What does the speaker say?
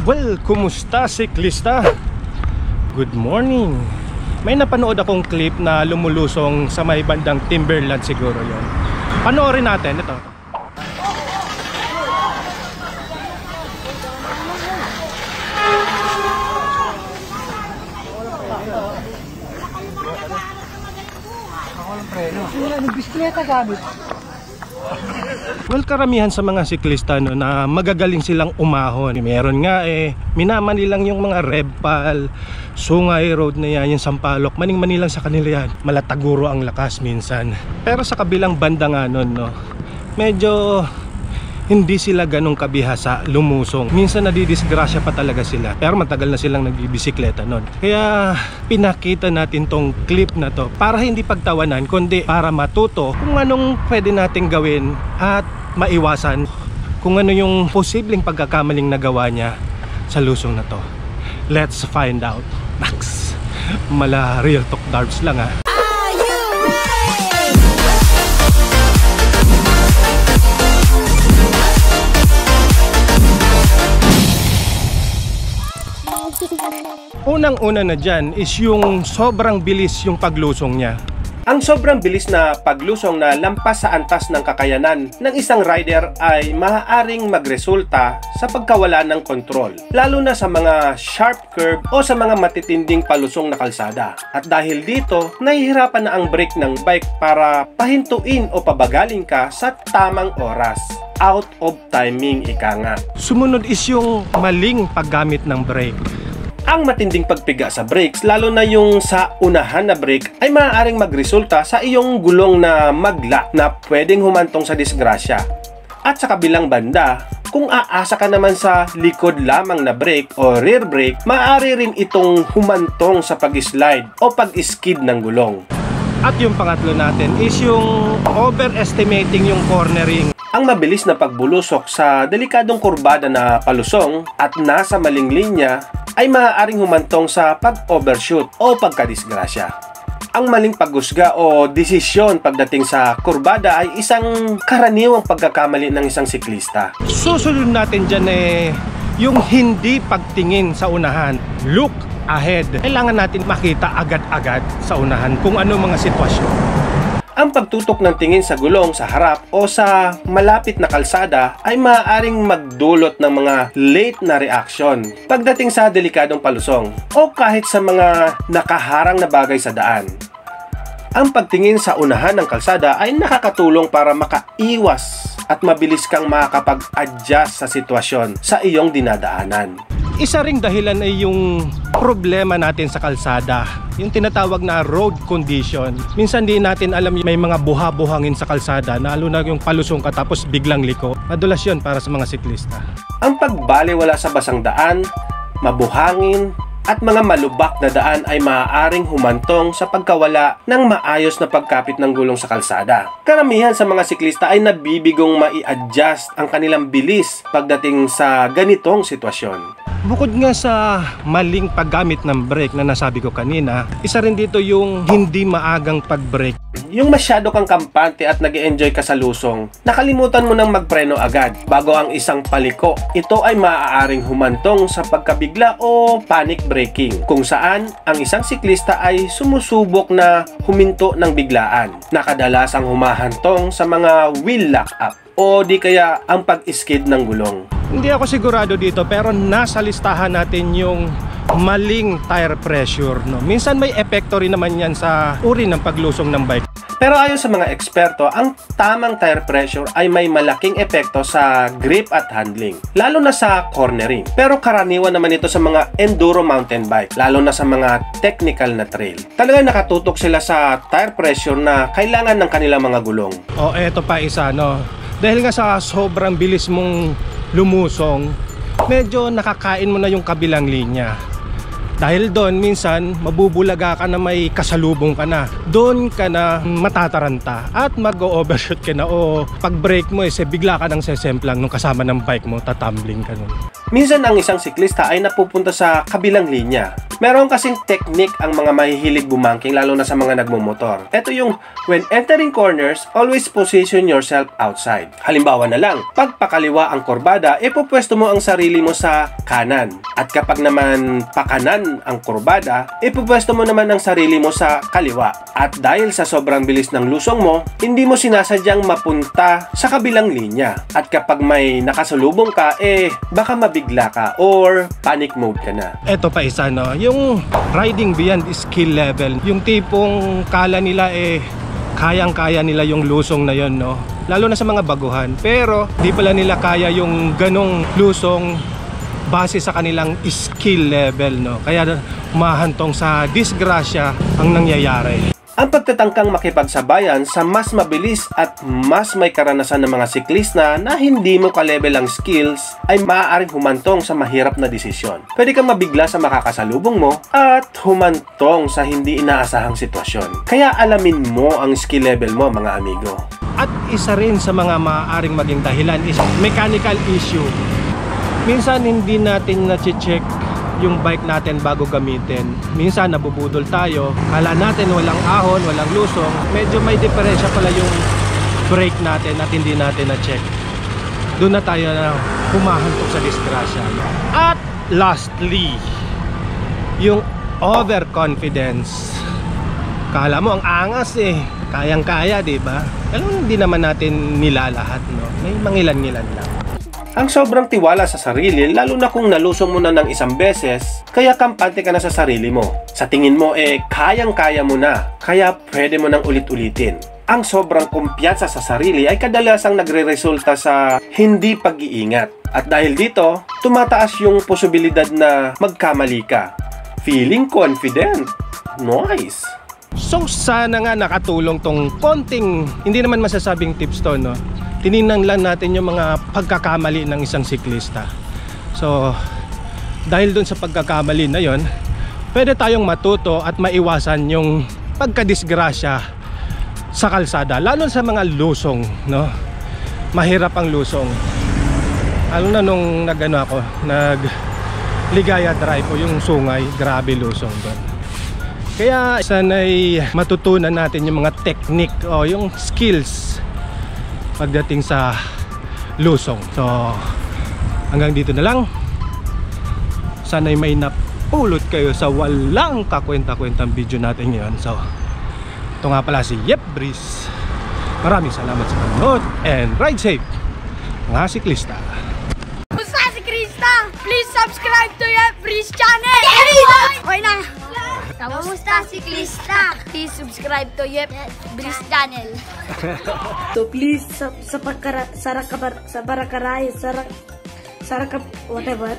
Well, kumusta siklista? Good morning. May napanood akong clip na lumulusong sa may bandang Timberland siguro yon. Panoorin natin ito. Bisikleta gamit. Well, karamihan sa mga siklista no, na magagaling silang umahon. Meron nga minaman nilang yung mga Repal, Sungay Road na yan, yung Sampaloc, maning-mani lang sa kanila yan. Malataguro ang lakas minsan. Pero sa kabilang banda nga nun, no, medyo hindi sila ganong kabihasa lumusong. Minsan nadidisgrasya pa talaga sila. Pero matagal na silang nagbibisikleta nun. Kaya pinakita natin tong clip na to para hindi pagtawanan, kundi para matuto kung anong pwede nating gawin at maiwasan kung ano yung posibleng pagkakamaling nagawa niya sa lusong na to. Let's find out. Max, mala real talk darbs lang ha. Unang-una na dyan is yung sobrang bilis yung paglusong niya. Ang sobrang bilis na paglusong na lampas sa antas ng kakayanan ng isang rider ay maaaring magresulta sa pagkawala ng kontrol, lalo na sa mga sharp curve o sa mga matitinding palusong na kalsada. At dahil dito, nahihirapan na ang brake ng bike para pahintuin o pabagalin ka sa tamang oras. Out of timing, ika nga. Sumunod is yung maling paggamit ng brake. Ang matinding pagpiga sa brakes, lalo na yung sa unahan na brake, ay maaaring magresulta sa iyong gulong na magla na pwedeng humantong sa disgrasya. At sa kabilang banda, kung aasa ka naman sa likod lamang na brake o rear brake, maaari rin itong humantong sa pag-slide o pag-skid ng gulong. At yung pangatlo natin is yung overestimating yung cornering. Ang mabilis na pagbulusok sa delikadong kurbada na palusong at nasa maling linya ay maaaring humantong sa pag-overshoot o pagkadisgrasya. Ang maling paghusga o desisyon pagdating sa kurbada ay isang karaniwang pagkakamali ng isang siklista. Susunod natin dyan yung hindi pagtingin sa unahan. Look ahead. Kailangan natin makita agad-agad sa unahan kung ano mga sitwasyon. Ang pagtutok ng tingin sa gulong sa harap o sa malapit na kalsada ay maaaring magdulot ng mga late na reaction pagdating sa delikadong palusong o kahit sa mga nakaharang na bagay sa daan. Ang pagtingin sa unahan ng kalsada ay nakakatulong para makaiwas at mabilis kang makakapag-adjust sa sitwasyon sa iyong dinadaanan. Isa ring dahilan ay yung problema natin sa kalsada, yung tinatawag na road condition. Minsan di natin alam may mga buha-buhangin sa kalsada, lalo na yung palusong ka tapos biglang liko. Madulas yun para sa mga siklista. Ang pagbaliwala sa basang daan, mabuhangin, at mga malubak na daan ay maaaring humantong sa pagkawala ng maayos na pagkapit ng gulong sa kalsada. Karamihan sa mga siklista ay nabibigong mai-adjust ang kanilang bilis pagdating sa ganitong sitwasyon. Bukod nga sa maling paggamit ng brake na nasabi ko kanina, isa rin dito yung hindi maagang pag-brake. Yung masyado kang kampante at nag-e-enjoy ka sa lusong, nakalimutan mo nang magpreno agad bago ang isang paliko. Ito ay maaaring humantong sa pagkabigla o panic braking, kung saan ang isang siklista ay sumusubok na huminto ng biglaan, na kadalasang humahantong sa mga wheel lock-up o di kaya ang pag-skid ng gulong. Hindi ako sigurado dito pero nasa listahan natin yung maling tire pressure, no? Minsan may epekto rin naman yan sa uri ng paglusong ng bike. Pero ayon sa mga eksperto, ang tamang tire pressure ay may malaking epekto sa grip at handling, lalo na sa cornering. Pero karaniwan naman ito sa mga enduro mountain bike, lalo na sa mga technical na trail. Talagang nakatutok sila sa tire pressure na kailangan ng kanilang mga gulong. O eto pa isa, no? Dahil nga sa sobrang bilis mong lumusong, medyo nakakain mo na yung kabilang linya. Dahil doon, minsan, mabubulaga ka na may kasalubong ka na. Doon ka na matataranta at mag-overshoot ka na o pag-brake mo, bigla ka nang sesemplang nung kasama ng bike mo, tatumbling ka nun. Minsan ang isang siklista ay napupunta sa kabilang linya. Meron kasing technique ang mga mahihilig bumangking lalo na sa mga nagmumotor. Ito yung when entering corners, always position yourself outside. Halimbawa na lang, pag pakaliwa ang kurbada, ipupwesto mo ang sarili mo sa kanan. At kapag naman pakanan ang kurbada, ipupwesto mo naman ang sarili mo sa kaliwa. At dahil sa sobrang bilis ng lusong mo, hindi mo sinasadyang mapunta sa kabilang linya. At kapag may nakasalubong ka, baka mabigla ka or panic mode ka na. Ito pa isa, no? Yung riding beyond skill level. Yung tipong kala nila kayang-kaya nila yung lusong na yon, no? Lalo na sa mga baguhan. Pero di pala nila kaya yung ganong lusong base sa kanilang skill level, no? Kaya humahantong sa disgrasya ang nangyayari. Ang pagtatangkang makipagsabayan sa mas mabilis at mas may karanasan ng mga siklista na hindi mo ka-level ang skills ay maaaring humantong sa mahirap na desisyon. Pwede kang mabigla sa makakasalubong mo at humantong sa hindi inaasahang sitwasyon. Kaya alamin mo ang skill level mo, mga amigo. At isa rin sa mga maaaring maging dahilan is mechanical issue. Minsan hindi natin na-check yung bike natin bago gamitin. Minsan nabubudol tayo, kala natin walang ahon, walang lusong, medyo may diferensya pala yung brake natin at hindi natin na-check. Doon na tayo na humahantong sa disgrasya. At lastly, yung overconfidence. Kala mo ang angas kayang-kaya, diba? Alam mo, hindi naman natin nilalahat, no? May mangilan-ngilan lang. Ang sobrang tiwala sa sarili, lalo na kung nalusong mo na ng isang beses, kaya kampante ka na sa sarili mo. Sa tingin mo, kayang-kaya mo na, kaya pwede mo nang ulit-ulitin. Ang sobrang kumpiyansa sa sarili ay kadalasang nagre-resulta sa hindi pag-iingat. At dahil dito, tumataas yung posibilidad na magkamali ka. Feeling confident. Nice! So sana nga nakatulong tong konting, hindi naman masasabing tips to, no? Tinignan lang natin yung mga pagkakamali ng isang siklista. So dahil dun sa pagkakamali na yon, pwede tayong matuto at maiwasan yung pagkadisgrasya sa kalsada, lalo sa mga lusong, no? Mahirap ang lusong. Lalo na nung Ligaya Drive o yung Sungay, grabe lusong doon. Kaya sana'y matutunan natin yung mga technique o yung skills pagdating sa lusong. So hanggang dito na lang. Sana'y may napulot kayo sa walang kakwenta-kwentang video natin ngayon. So ito nga pala si Yep Breeze. Maraming salamat sa panonood and ride safe mga siklista. Kumusta si Krista? Please subscribe to Yep Breeze channel. Okay na. Kamusta si Krista? Please subscribe to Yep Breeze channel. So please whatever.